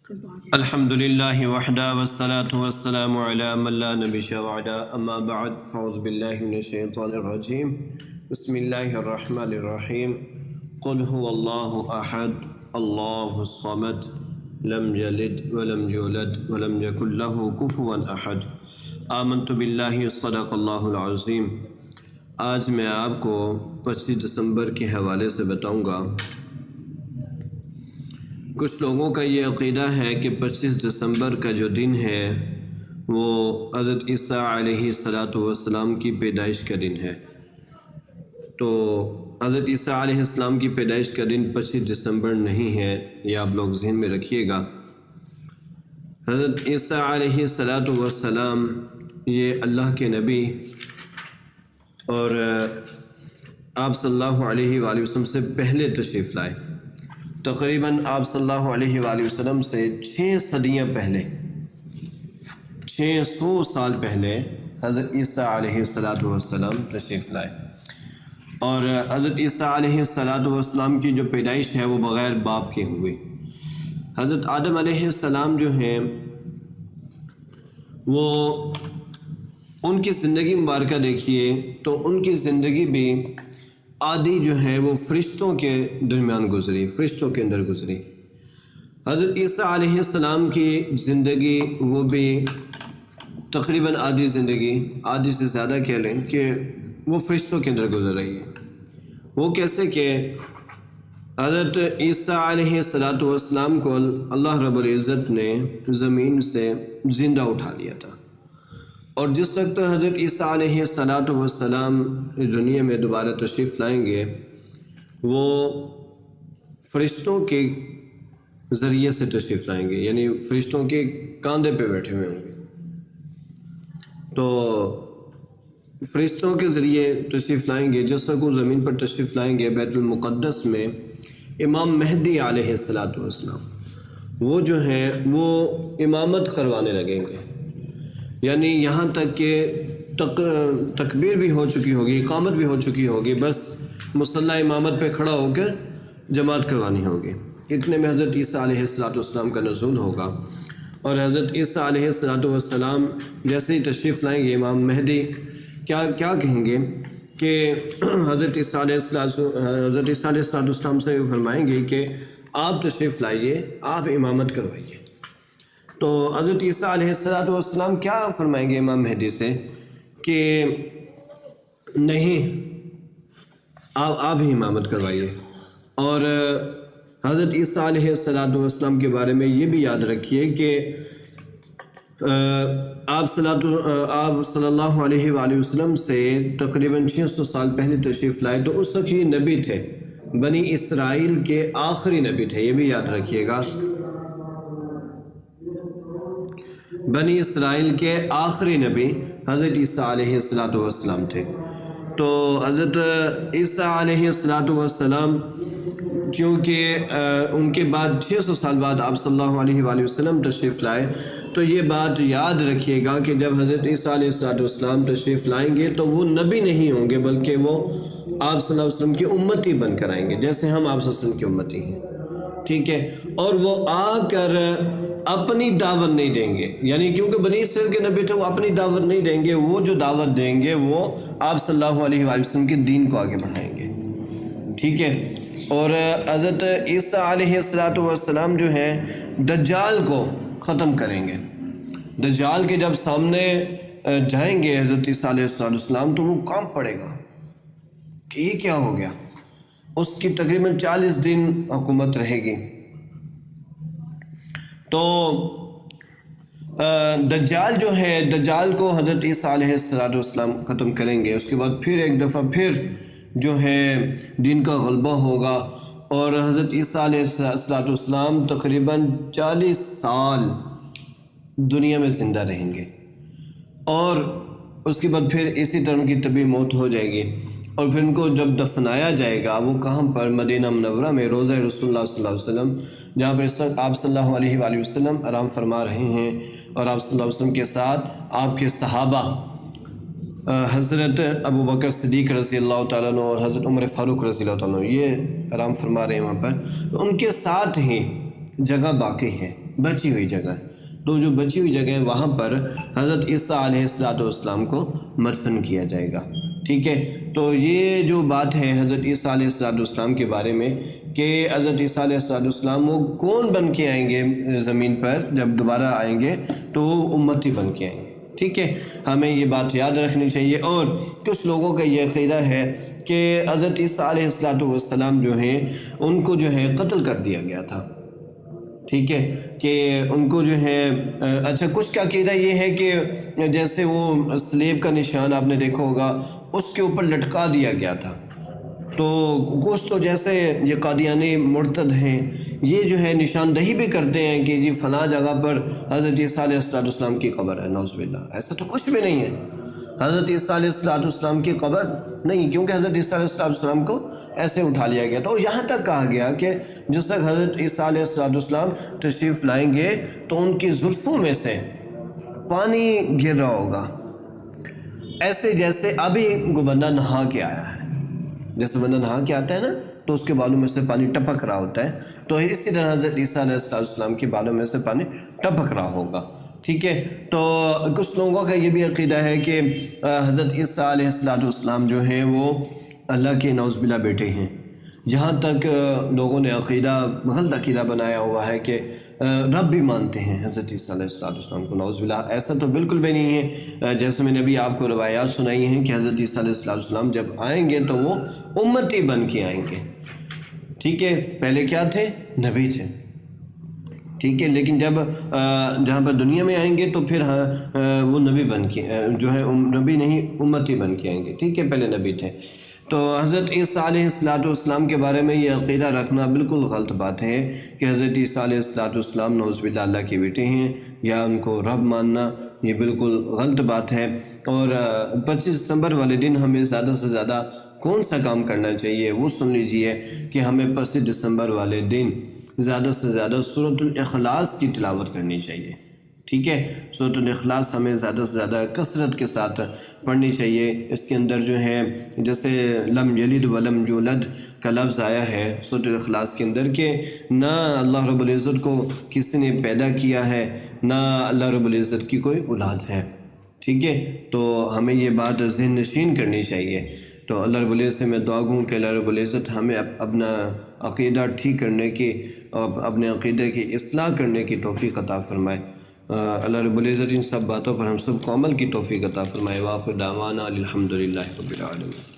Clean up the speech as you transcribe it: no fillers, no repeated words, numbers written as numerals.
الحمد للہ وحدہ والصلاة والسلام علی من لا نبی بعدہ اما بعد فاعوذ باللہ من الشیطان الرجیم بسم اللہ الرحمن الرحیم قل هو اللہ احد اللہ الصمد لم یلد ولم یولد ولم یکن له کفوا احد آمنت باللہ صدق اللہ العظیم۔ آج میں آپ کو 25 دسمبر کے حوالے سے بتاؤں گا۔ کچھ لوگوں کا یہ عقیدہ ہے کہ 25 دسمبر کا جو دن ہے وہ حضرت عیسیٰ علیہ السلام کی پیدائش کا دن ہے۔ تو حضرت عیسیٰ علیہ السلام کی پیدائش کا دن 25 دسمبر نہیں ہے، یہ آپ لوگ ذہن میں رکھیے گا۔ حضرت عیسیٰ علیہ السلام یہ اللہ کے نبی اور آپ صلی اللہ علیہ وآلہ وسلم سے پہلے تشریف لائے۔ تقریباً آپ صلی اللہ علیہ وآلہ وسلم سے 6 صدیاں پہلے، 600 سال پہلے حضرت عیسیٰ علیہ السلام تشریف لائے۔ اور حضرت عیسیٰ علیہ السلام کی جو پیدائش ہے وہ بغیر باپ کے ہوئی۔ حضرت آدم علیہ السلام جو ہیں وہ ان کی زندگی مبارکہ دیکھیے تو ان کی زندگی بھی آدھی جو ہے وہ فرشتوں کے درمیان گزری، فرشتوں کے اندر گزری۔ حضرت عیسیٰ علیہ السلام کی زندگی وہ بھی تقریباً آدھی زندگی، آدھی سے زیادہ کہہ لیں کہ وہ فرشتوں کے اندر گزر رہی ہے۔ وہ کیسے کہ حضرت عیسیٰ علیہ السلام کو اللہ رب العزت نے زمین سے زندہ اٹھا لیا تھا، اور جس وقت حضرت عیسیٰ علیہ السلام دنیا میں دوبارہ تشریف لائیں گے وہ فرشتوں کے ذریعے سے تشریف لائیں گے، یعنی فرشتوں کے کاندھے پہ بیٹھے ہوئے ہوں گے۔ تو فرشتوں کے ذریعے تشریف لائیں گے۔ جس وقت وہ زمین پر تشریف لائیں گے بیت المقدس میں امام مہدی علیہ السلام وہ جو ہیں وہ امامت کروانے لگیں گے، یعنی یہاں تک کہ تکبیر بھی ہو چکی ہوگی، اقامت بھی ہو چکی ہوگی، بس مصلی امامت پہ کھڑا ہو کر جماعت کروانی ہوگی۔ اتنے میں حضرت عیسیٰ علیہ السلام کا نزول ہوگا، اور حضرت عیسیٰ علیہ السلام جیسے ہی تشریف لائیں گے امام مہدی کیا کہیں گے کہ حضرت عیسیٰ علیہ السلام سے فرمائیں گے کہ آپ تشریف لائیے، آپ امامت کروائیے۔ تو حضرت عیسیٰ علیہ السلام کیا فرمائیں گے امام مہدی سے کہ نہیں، آپ ہی امامت کروائیے۔ اور حضرت عیسیٰ علیہ السلام کے بارے میں یہ بھی یاد رکھیے کہ آپ صلی اللہ علیہ وآلہ وسلم سے تقریباً 600 سال پہلے تشریف لائے، تو اس وقت یہ نبی تھے، بنی اسرائیل کے آخری نبی تھے، یہ بھی یاد رکھیے گا۔ بنی اسرائیل کے آخری نبی حضرت عیسیٰ علیہ السلام تھے۔ تو حضرت عیسیٰ علیہ السلام کیونکہ ان کے بعد 600 سال بعد آپ صلی اللہ علیہ وآلہ وسلم تشریف لائے، تو یہ بات یاد رکھیے گا کہ جب حضرت عیسیٰ علیہ السلام تشریف لائیں گے تو وہ نبی نہیں ہوں گے، بلکہ وہ آپ صلی اللہ علیہ وسلم کی امتی بن کر آئیں گے، جیسے ہم آپ صلی اللہ علیہ وسلم کی امتی ہیں، ٹھیک ہے۔ اور وہ آ کر اپنی دعوت نہیں دیں گے، یعنی کیونکہ بنی اسرائیل کے نبی تھے، وہ اپنی دعوت نہیں دیں گے، وہ جو دعوت دیں گے وہ آپ صلی اللہ علیہ وآلہ وسلم کے دین کو آگے بڑھائیں گے، ٹھیک ہے۔ اور حضرت عیسیٰ علیہ السلام جو ہیں دجال کو ختم کریں گے۔ دجال کے جب سامنے جائیں گے حضرت عیسیٰ علیہ السلام تو وہ کانپ پڑے گا کہ یہ کیا ہو گیا۔ اس کی تقریباً 40 دن حکومت رہے گی۔ تو دجال جو ہے، دجال کو حضرت عیسیٰ علیہ السلام ختم کریں گے۔ اس کے بعد پھر ایک دفعہ پھر جو ہے دین کا غلبہ ہوگا، اور حضرت عیسیٰ علیہ السلام تقریباً 40 سال دنیا میں زندہ رہیں گے، اور اس کے بعد پھر اسی طرح کی طبی موت ہو جائے گی۔ اور پھر ان کو جب دفنایا جائے گا وہ کہاں پر؟ مدینہ منورہ میں، روضہ رسول اللہ صلی اللہ علیہ وسلم، جہاں پر اس وقت آپ صلی اللہ علیہ وآلہ وسلم آرام فرما رہے ہیں، اور آپ صلی اللہ علیہ وسلم کے ساتھ آپ کے صحابہ حضرت ابو بکر صدیق رضی اللہ تعالیٰ عنہ اور حضرت عمر فاروق رضی اللہ تعالیٰ عنہ یہ آرام فرما رہے ہیں وہاں پر، ان کے ساتھ ہی جگہ باقی ہے، بچی ہوئی جگہ ہے، تو جو بچی ہوئی جگہ ہے وہاں پر حضرت عیسیٰ علیہ السلام کو مدفن کیا جائے گا، ٹھیک ہے۔ تو یہ جو بات ہے حضرت عیسیٰ علیہ السلام کے بارے میں کہ حضرت عیسیٰ علیہ السلام وہ کون بن کے آئیں گے زمین پر، جب دوبارہ آئیں گے تو وہ امتی بن کے آئیں گے، ٹھیک ہے، ہمیں یہ بات یاد رکھنی چاہیے۔ اور کچھ لوگوں کا یہ عقیدہ ہے کہ حضرت عیسیٰ علیہ السلام جو ہیں ان کو جو ہے قتل کر دیا گیا تھا، ٹھیک ہے، کہ ان کو جو ہے اچھا کچھ کا عقیدہ یہ ہے کہ جیسے وہ سلیب کا نشان آپ نے دیکھا ہوگا اس کے اوپر لٹکا دیا گیا تھا، تو کچھ تو جیسے یہ قادیانی مرتد ہیں یہ جو ہے نشاندہی بھی کرتے ہیں کہ جی فلاں جگہ پر حضرت عیسیٰ علیہ السلام کی قبر ہے، نعوذ باللہ، ایسا تو کچھ بھی نہیں ہے، حضرت عیسیٰ علیہ السلام کی قبر نہیں، کیونکہ حضرت عیسیٰ علیہ السلام کو ایسے اٹھا لیا گیا، تو یہاں تک کہا گیا کہ جس تک حضرت عیسیٰ علیہ السلام تشریف لائیں گے تو ان کی زلفوں میں سے پانی گر رہا ہوگا، ایسے جیسے ابھی کوئی بندہ نہا کے آیا ہے، جیسے بندہ نہا کے آتا ہے نا تو اس کے بالوں میں سے پانی ٹپک رہا ہوتا ہے، تو اسی طرح حضرت عیسیٰ علیہ السلام کے بالوں میں سے پانی ٹپک رہا ہوگا، ٹھیک ہے۔ تو کچھ لوگوں کا یہ بھی عقیدہ ہے کہ حضرت عیسیٰ علیہ السلام جو ہیں وہ اللہ کے نعوذ باللہ بیٹے ہیں، جہاں تک لوگوں نے غلط عقیدہ بنایا ہوا ہے کہ رب بھی مانتے ہیں حضرت عیسیٰ علیہ السلام کو، نعوذ باللہ، ایسا تو بالکل بھی نہیں ہے۔ جیسے میں نے ابھی آپ کو روایات سنائی ہیں کہ حضرت عیسیٰ علیہ السلام جب آئیں گے تو وہ امتی بن کے آئیں گے، ٹھیک ہے، پہلے کیا تھے؟ نبی تھے، ٹھیک ہے، لیکن جب جہاں پر دنیا میں آئیں گے تو پھر وہ نبی بن کے جو ہے نبی نہیں امتی بن کے آئیں گے، ٹھیک ہے، پہلے نبی تھے۔ تو حضرت عیسیٰ علیہ السلام کے بارے میں یہ عقیدہ رکھنا بالکل غلط بات ہے کہ حضرت عیسیٰ علیہ السلام نعوذ باللہ اللہ کے بیٹے ہیں یا ان کو رب ماننا، یہ بالکل غلط بات ہے۔ اور 25 دسمبر والے دن ہمیں زیادہ سے زیادہ کون سا کام کرنا چاہیے وہ سن لیجئے کہ ہمیں 25 دسمبر والے دن زیادہ سے زیادہ سورۃ الاخلاص کی تلاوت کرنی چاہیے، ٹھیک ہے، سورۃ الاخلاص ہمیں زیادہ سے زیادہ کثرت کے ساتھ پڑھنی چاہیے۔ اس کے اندر جو ہے جیسے لم یلد ولم یولد کا لفظ آیا ہے سورۃ الاخلاص کے اندر کہ نہ اللہ رب العزت کو کسی نے پیدا کیا ہے نہ اللہ رب العزت کی کوئی اولاد ہے، ٹھیک ہے، تو ہمیں یہ بات ذہن نشین کرنی چاہیے۔ تو اللہ رب العزت سے میں دعا گوں کہ اللہ رب العزت ہمیں اپنا عقیدہ ٹھیک کرنے کی اور اپنے عقیدے کی اصلاح کرنے کی توفیق عطا فرمائے۔ اللہ رب العزت ان سب باتوں پر ہم سب کو عمل کی توفیق عطا فرمائے۔ وآخر دعوانا الحمدللہ رب العالمین۔